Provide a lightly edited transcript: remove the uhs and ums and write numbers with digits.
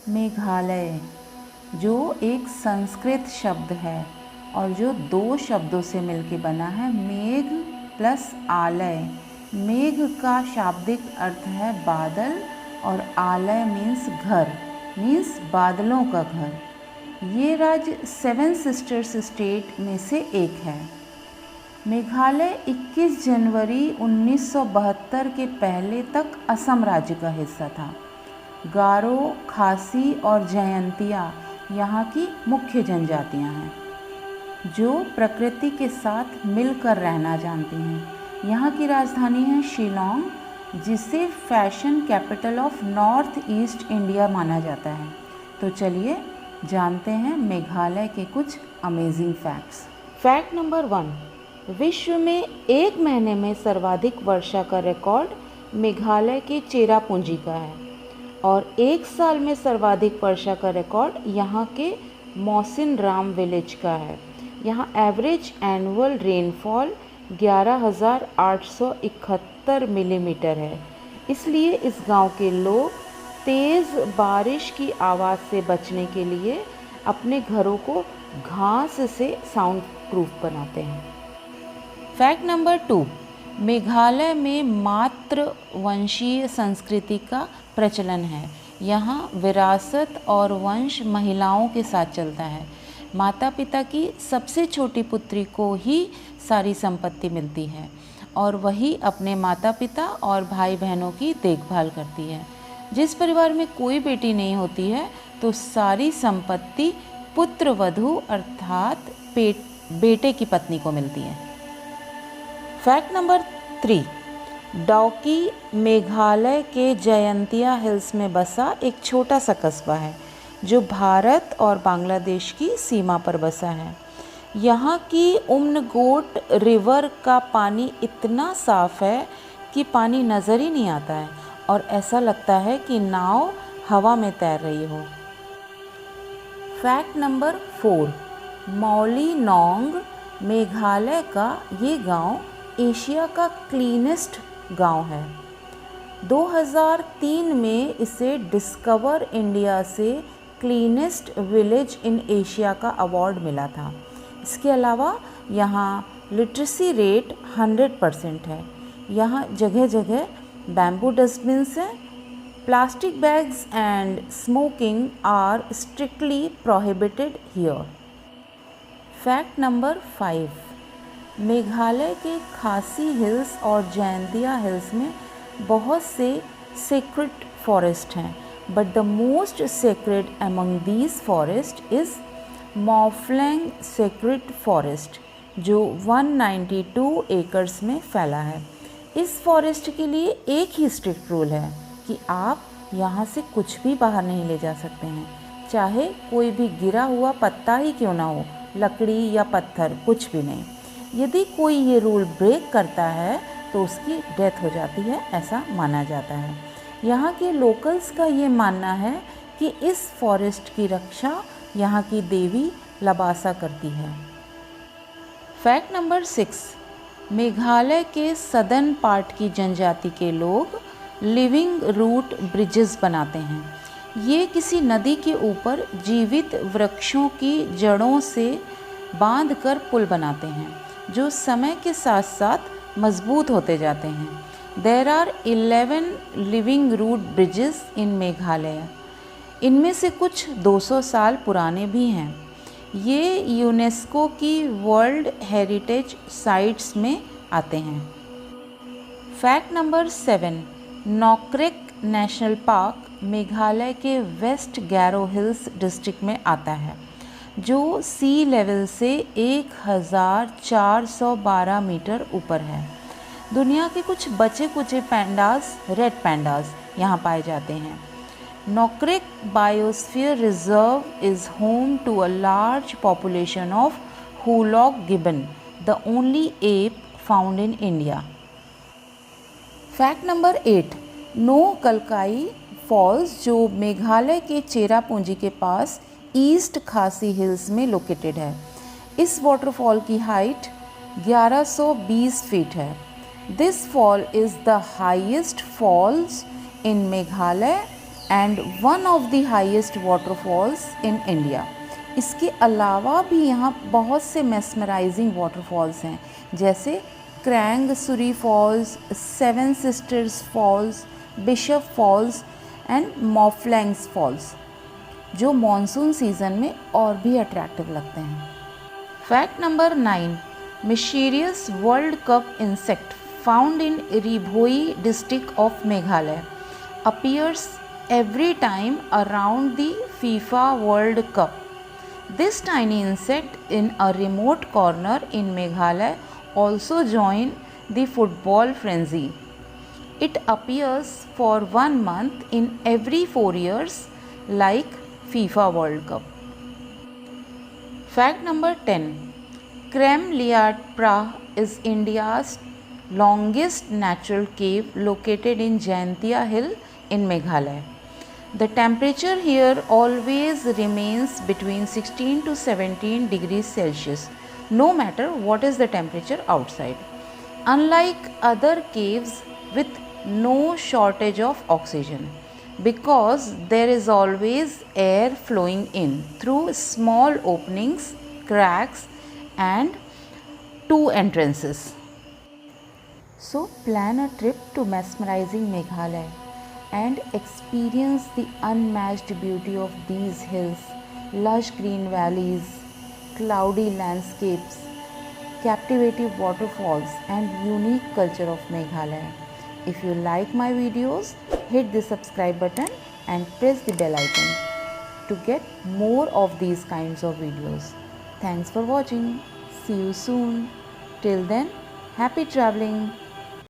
मेघालय जो एक संस्कृत शब्द है और जो दो शब्दों से मिलकर बना है, मेघ प्लस आलय। मेघ का शाब्दिक अर्थ है बादल और आलय मीन्स घर, मीन्स बादलों का घर। ये राज्य 7 सिस्टर्स स्टेट में से एक है। मेघालय 21 जनवरी 1972 के पहले तक असम राज्य का हिस्सा था। गारो, खासी और जयंतिया यहाँ की मुख्य जनजातियाँ हैं जो प्रकृति के साथ मिलकर रहना जानती हैं। यहाँ की राजधानी है शिलोंग, जिसे fashion capital of north east India माना जाता है। तो चलिए जानते हैं मेघालय के कुछ अमेजिंग फैक्ट्स। फैक्ट नंबर 1, विश्व में एक महीने में सर्वाधिक वर्षा का रिकॉर्ड मेघालय के चेरापूंजी का है और एक साल में सर्वाधिक वर्षा का रिकॉर्ड यहाँ के मौसिनराम विलेज का है। यहाँ एवरेज एनुअल रेनफॉल 11,871 मिलीमीटर है। इसलिए इस गांव के लोग तेज़ बारिश की आवाज़ से बचने के लिए अपने घरों को घास से साउंड प्रूफ बनाते हैं। फैक्ट नंबर 2, मेघालय में मातृ वंशीय संस्कृति का प्रचलन है। यहाँ विरासत और वंश महिलाओं के साथ चलता है। माता पिता की सबसे छोटी पुत्री को ही सारी संपत्ति मिलती है और वही अपने माता पिता और भाई बहनों की देखभाल करती है। जिस परिवार में कोई बेटी नहीं होती है तो सारी संपत्ति पुत्र वधू अर्थात बेटे की पत्नी को मिलती है। फैक्ट नंबर 3, डौकी मेघालय के जयंतिया हिल्स में बसा एक छोटा सा कस्बा है जो भारत और बांग्लादेश की सीमा पर बसा है। यहाँ की उम्नगोट रिवर का पानी इतना साफ है कि पानी नज़र ही नहीं आता है और ऐसा लगता है कि नाव हवा में तैर रही हो। फैक्ट नंबर 4, मौली नोंग मेघालय का ये गांव एशिया का क्लीनेस्ट गांव है। 2003 में इसे डिस्कवर इंडिया से क्लीनेस्ट विलेज इन एशिया का अवार्ड मिला था। इसके अलावा यहाँ लिटरेसी रेट 100% है। यहाँ जगह जगह बैम्बू डस्टबिन्स हैं। Plastic bags and smoking are strictly prohibited here. Fact number 5, Meghalaya के खासी हिल्स और जयंतिया हिल्स में बहुत से सेक्रेड फॉरेस्ट हैं, but the most sacred among these forest is Mawphlang sacred forest जो 192 एकर्स में फैला है। इस फॉरेस्ट के लिए एक ही स्ट्रिक्ट रूल है कि आप यहाँ से कुछ भी बाहर नहीं ले जा सकते हैं, चाहे कोई भी गिरा हुआ पत्ता ही क्यों ना हो, लकड़ी या पत्थर, कुछ भी नहीं। यदि कोई ये रूल ब्रेक करता है तो उसकी डेथ हो जाती है, ऐसा माना जाता है। यहाँ के लोकल्स का ये मानना है कि इस फॉरेस्ट की रक्षा यहाँ की देवी लबासा करती है। फैक्ट नंबर 6, मेघालय के सदर्न पार्ट की जनजाति के लोग लिविंग रूट ब्रिजेस बनाते हैं। ये किसी नदी के ऊपर जीवित वृक्षों की जड़ों से बांधकर पुल बनाते हैं जो समय के साथ साथ मजबूत होते जाते हैं। There are 11 living root bridges in Meghalaya. इनमें से कुछ 200 साल पुराने भी हैं। ये यूनेस्को की वर्ल्ड हेरिटेज साइट्स में आते हैं। Fact number 7, Nokrek national park Meghalaya के वेस्ट गैरो हिल्स डिस्ट्रिक्ट में आता है जो सी लेवल से 1412 मीटर ऊपर है। दुनिया के कुछ बचे कुचे पैंडास, रेड पैंडास यहाँ पाए जाते हैं। Nokrek biosphere reserve is home to a large population of hoolock gibbon, the only ape found in India. Fact number 8, Nohkalikai falls जो मेघालय के चेरापूंजी के पास ईस्ट खासी हिल्स में लोकेटेड है। इस वाटरफॉल की हाइट 1120 फीट है। This fall is the highest falls in Meghalaya and one of the highest waterfalls in India. इसके अलावा भी यहाँ बहुत से मेस्मराइजिंग वाटरफॉल्स हैं, जैसे Krangsuri falls, seven sisters falls, bishop falls and Mawphlangs falls, जो मॉनसून सीज़न में और भी अट्रैक्टिव लगते हैं। Fact number 9, mysterious world cup insect found in Ribhoi district of Meghalaya appears every time around the FIFA World Cup. This tiny insect in a remote corner in Meghalaya also joined the football frenzy. It appears for 1 month in every 4 years like FIFA World Cup. Fact number 10. Krem Liat Prah is India's longest natural cave located in Jaintia Hill in Meghalaya. The temperature here always remains between 16 to 17 degrees Celsius, no matter what is the temperature outside. Unlike other caves with no shortage of oxygen, because there is always air flowing in through small openings, cracks and 2 entrances. So plan a trip to mesmerizing Meghalaya and experience the unmatched beauty of these hills, lush green valleys, cloudy landscapes, captivating waterfalls and unique culture of Meghalaya. If you like my videos, hit the subscribe button and press the bell icon to get more of these kinds of videos. Thanks for watching. See you soon. Till then, happy traveling.